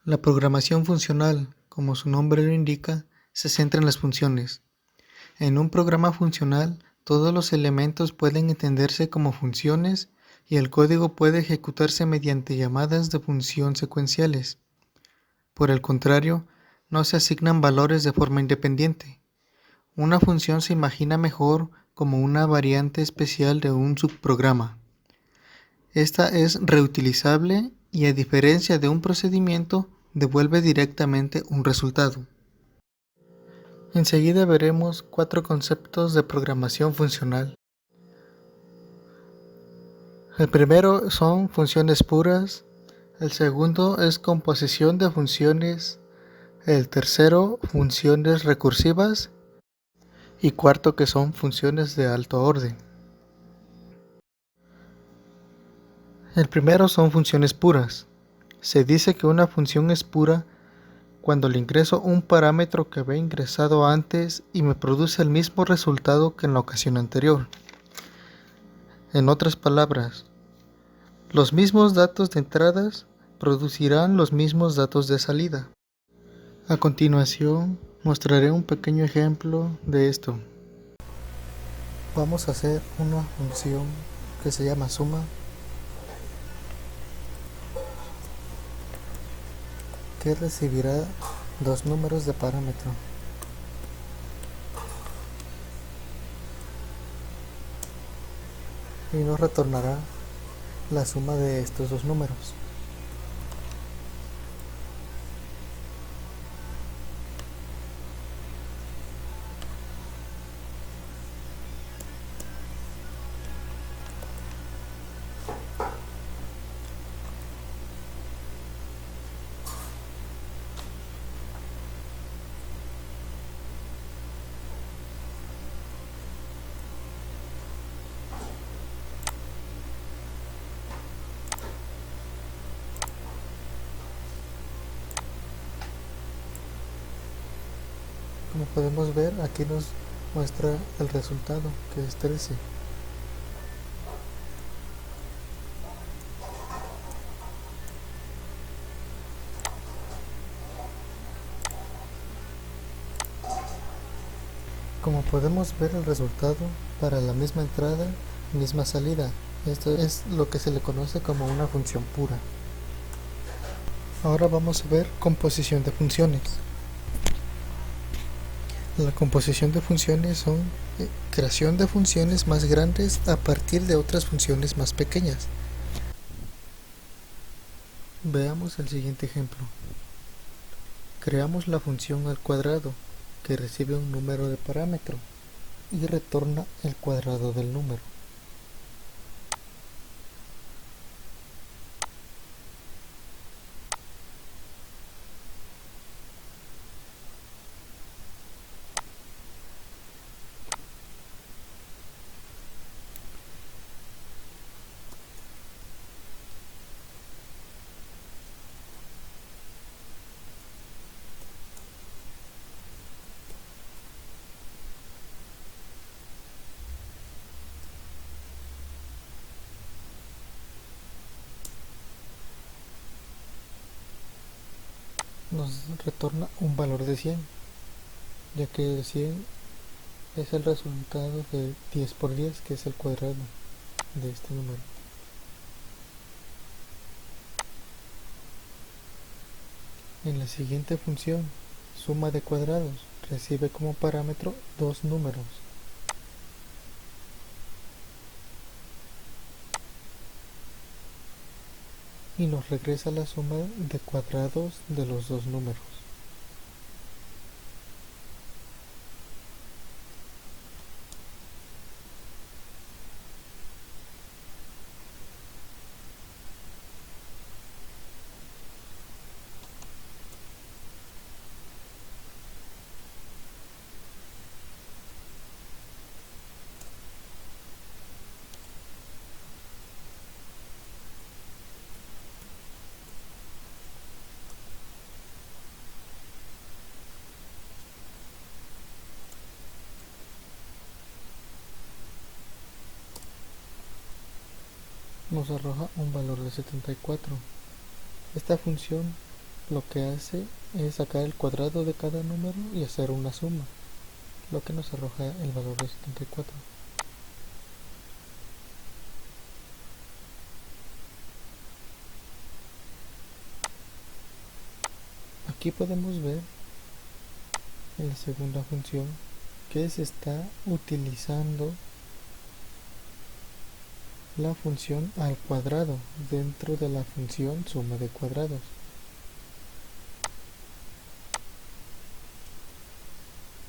La programación funcional, como su nombre lo indica, se centra en las funciones. En un programa funcional, todos los elementos pueden entenderse como funciones y el código puede ejecutarse mediante llamadas de función secuenciales. Por el contrario, no se asignan valores de forma independiente. Una función se imagina mejor como una variante especial de un subprograma. Esta es reutilizable y, a diferencia de un procedimiento, devuelve directamente un resultado. Enseguida veremos 4 conceptos de programación funcional. El primero son funciones puras, el segundo es composición de funciones, el tercero funciones recursivas y cuarto que son funciones de alto orden. El primero son funciones puras. Se dice que una función es pura cuando le ingreso un parámetro que había ingresado antes y me produce el mismo resultado que en la ocasión anterior. En otras palabras, los mismos datos de entradas producirán los mismos datos de salida. A continuación, mostraré un pequeño ejemplo de esto. Vamos a hacer una función que se llama suma, que recibirá dos números de parámetro. Y nos retornará la suma de estos dos números. Como podemos ver, aquí nos muestra el resultado, que es 13. Como podemos ver, el resultado para la misma entrada, misma salida. Esto es lo que se le conoce como una función pura. Ahora vamos a ver composición de funciones. La composición de funciones son creación de funciones más grandes a partir de otras funciones más pequeñas. Veamos el siguiente ejemplo. Creamos la función al cuadrado, que recibe un número de parámetro y retorna el cuadrado del número. Nos retorna un valor de 100, ya que el 100 es el resultado de 10 por 10, que es el cuadrado de este número. En la siguiente función, suma de cuadrados, recibe como parámetro dos números. Y nos regresa la suma de cuadrados de los dos números. Nos arroja un valor de 74. Esta función lo que hace es sacar el cuadrado de cada número y hacer una suma, lo que nos arroja el valor de 74. Aquí podemos ver en la segunda función que se está utilizando la función al cuadrado dentro de la función suma de cuadrados.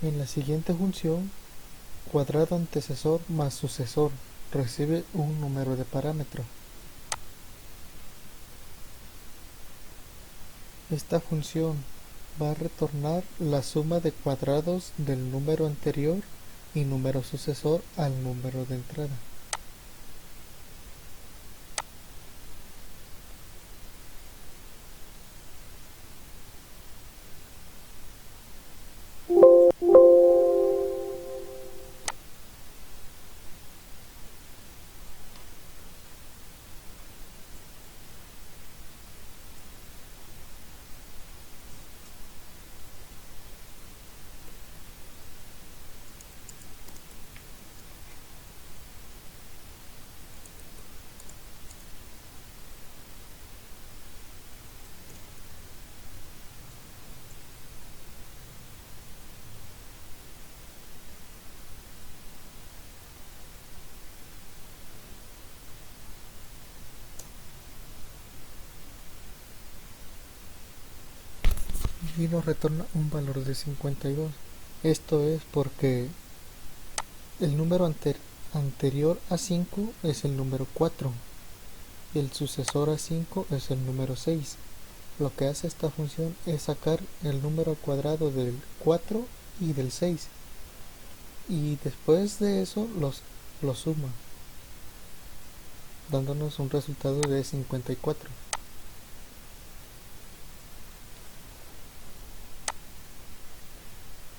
En la siguiente función, cuadrado antecesor más sucesor recibe un número de parámetro. Esta función va a retornar la suma de cuadrados del número anterior y número sucesor al número de entrada. Y nos retorna un valor de 52. Esto es porque el número anterior a 5 es el número 4 y el sucesor a 5 es el número 6. Lo que hace esta función es sacar el número al cuadrado del 4 y del 6 y después de eso los suma, dándonos un resultado de 54.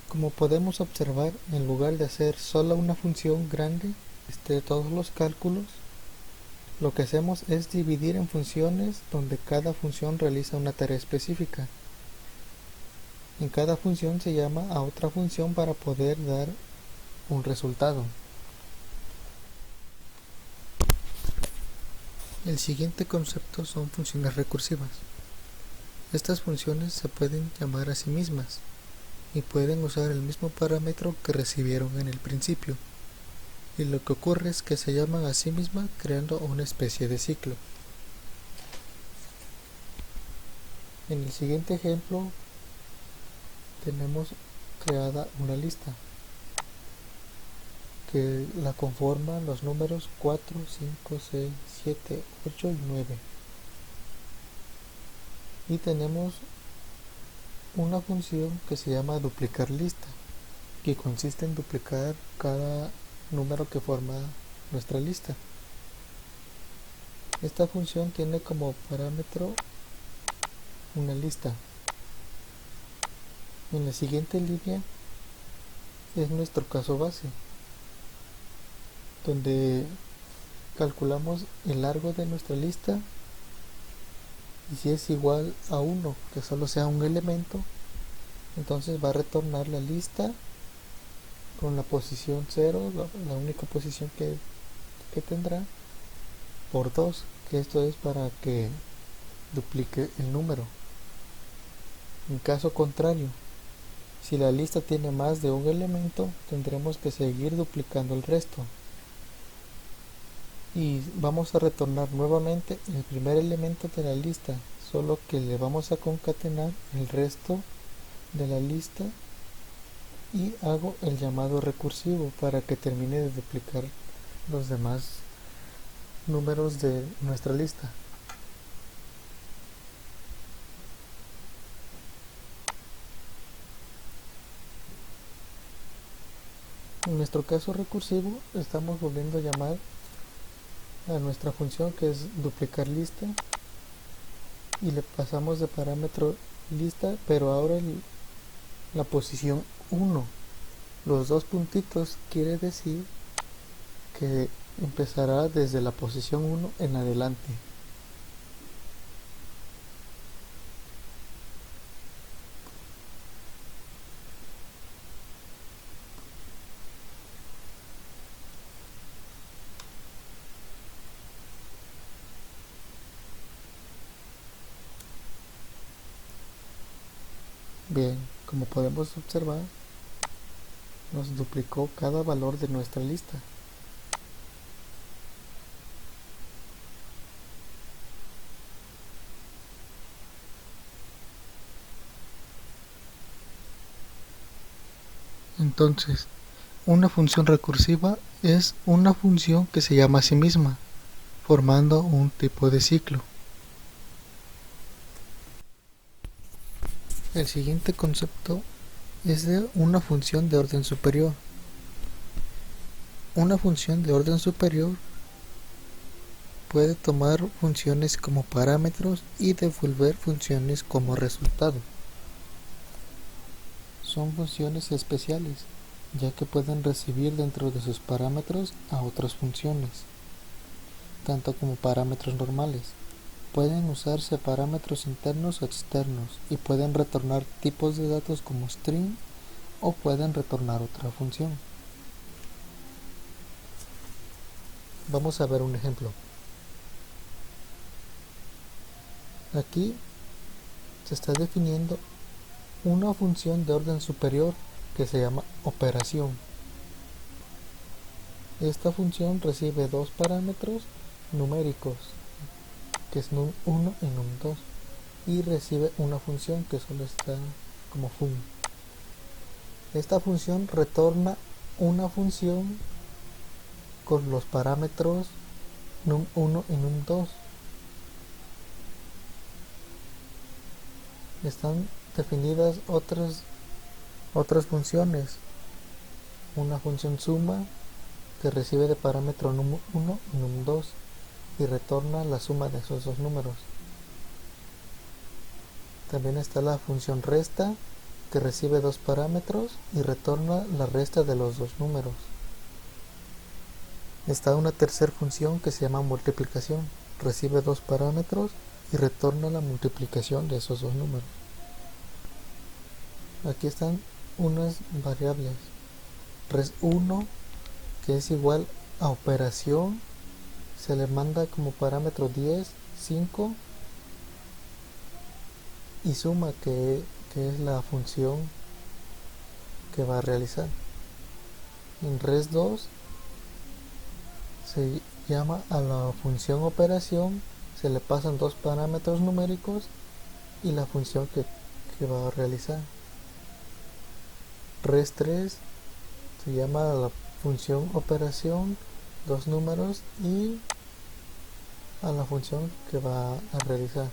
Como podemos observar, en lugar de hacer solo una función grande de todos los cálculos, lo que hacemos es dividir en funciones donde cada función realiza una tarea específica. En cada función se llama a otra función para poder dar un resultado. El siguiente concepto son funciones recursivas. Estas funciones se pueden llamar a sí mismas y pueden usar el mismo parámetro que recibieron en el principio, y lo que ocurre es que se llaman a sí mismas creando una especie de ciclo. En el siguiente ejemplo tenemos creada una lista que la conforman los números 4, 5, 6, 7, 8 y 9. Y tenemos una función que se llama duplicar lista, que consiste en duplicar cada número que forma nuestra lista. Esta función tiene como parámetro una lista. En la siguiente línea es nuestro caso base, donde calculamos el largo de nuestra lista y si es igual a 1, que solo sea un elemento, entonces va a retornar la lista con la posición 0, la única posición que tendrá, por 2, que esto es para que duplique el número. En caso contrario, si la lista tiene más de un elemento, tendremos que seguir duplicando el resto. Y vamos a retornar nuevamente el primer elemento de la lista, solo que le vamos a concatenar el resto de la lista y hago el llamado recursivo para que termine de duplicar los demás números de nuestra lista. En nuestro caso recursivo estamos volviendo a llamar a nuestra función, que es duplicar lista, y le pasamos de parámetro lista, pero ahora la posición 1. Los dos puntitos quiere decir que empezará desde la posición 1 en adelante. Bien, como podemos observar, nos duplicó cada valor de nuestra lista. Entonces, una función recursiva es una función que se llama a sí misma, formando un tipo de ciclo. El siguiente concepto es de una función de orden superior. Una función de orden superior puede tomar funciones como parámetros y devolver funciones como resultado. Son funciones especiales, ya que pueden recibir dentro de sus parámetros a otras funciones, tanto como parámetros normales. Pueden usarse parámetros internos o externos y pueden retornar tipos de datos como string o pueden retornar otra función. Vamos a ver un ejemplo. Aquí se está definiendo una función de orden superior que se llama operación. Esta función recibe dos parámetros numéricos, que es num1 y num2, y recibe una función que solo está como fun. Esta función retorna una función con los parámetros num1 y num2. Están definidas otras funciones. Una función suma que recibe de parámetro num1 y num2 y retorna la suma de esos dos números. También está la función resta que recibe dos parámetros y retorna la resta de los dos números. Está una tercera función que se llama multiplicación. Recibe dos parámetros y retorna la multiplicación de esos dos números. Aquí están unas variables. Res1, que es igual a operación, se le manda como parámetro 10, 5 y suma, que es la función que va a realizar. En res2 se llama a la función operación, se le pasan dos parámetros numéricos y la función que va a realizar. Res3 se llama a la función operación, dos números y a la función que va a realizar.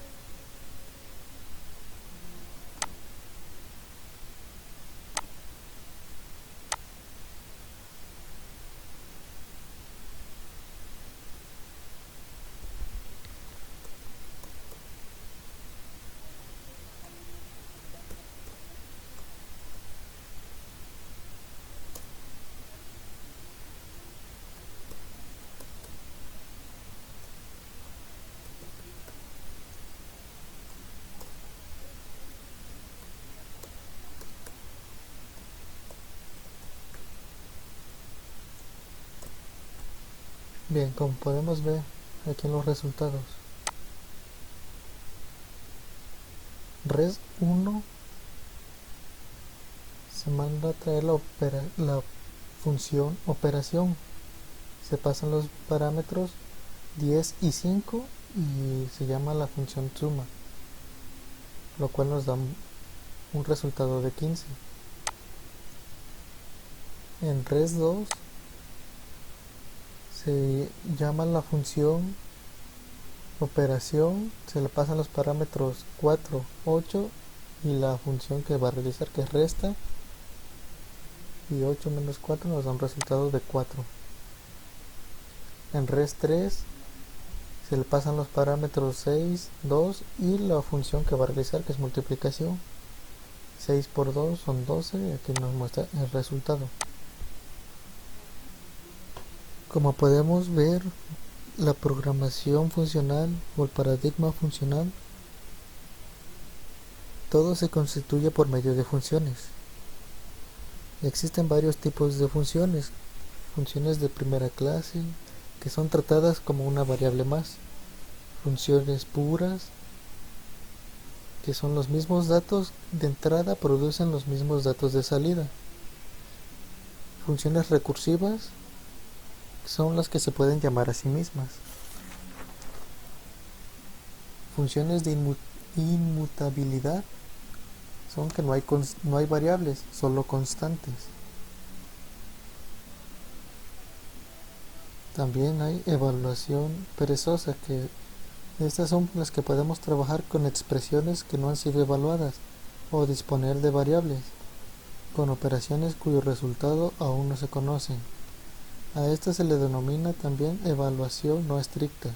Bien, como podemos ver aquí en los resultados, res1 se manda a traer la función operación, se pasan los parámetros 10 y 5 y se llama la función suma, lo cual nos da un resultado de 15. En res2 se llama la función operación, se le pasan los parámetros 4, 8 y la función que va a realizar, que es resta, y 8 menos 4 nos da un resultado de 4. En res3 se le pasan los parámetros 6, 2 y la función que va a realizar, que es multiplicación. 6 por 2 son 12, aquí nos muestra el resultado. Como podemos ver, la programación funcional o el paradigma funcional, todo se constituye por medio de funciones. Existen varios tipos de funciones de primera clase, que son tratadas como una variable más, funciones puras, que son los mismos datos de entrada producen los mismos datos de salida. Funciones recursivas son las que se pueden llamar a sí mismas. Funciones de inmutabilidad son que no hay variables, solo constantes. También hay evaluación perezosa, que estas son las que podemos trabajar con expresiones que no han sido evaluadas o disponer de variables, con operaciones cuyo resultado aún no se conocen. A esta se le denomina también evaluación no estricta.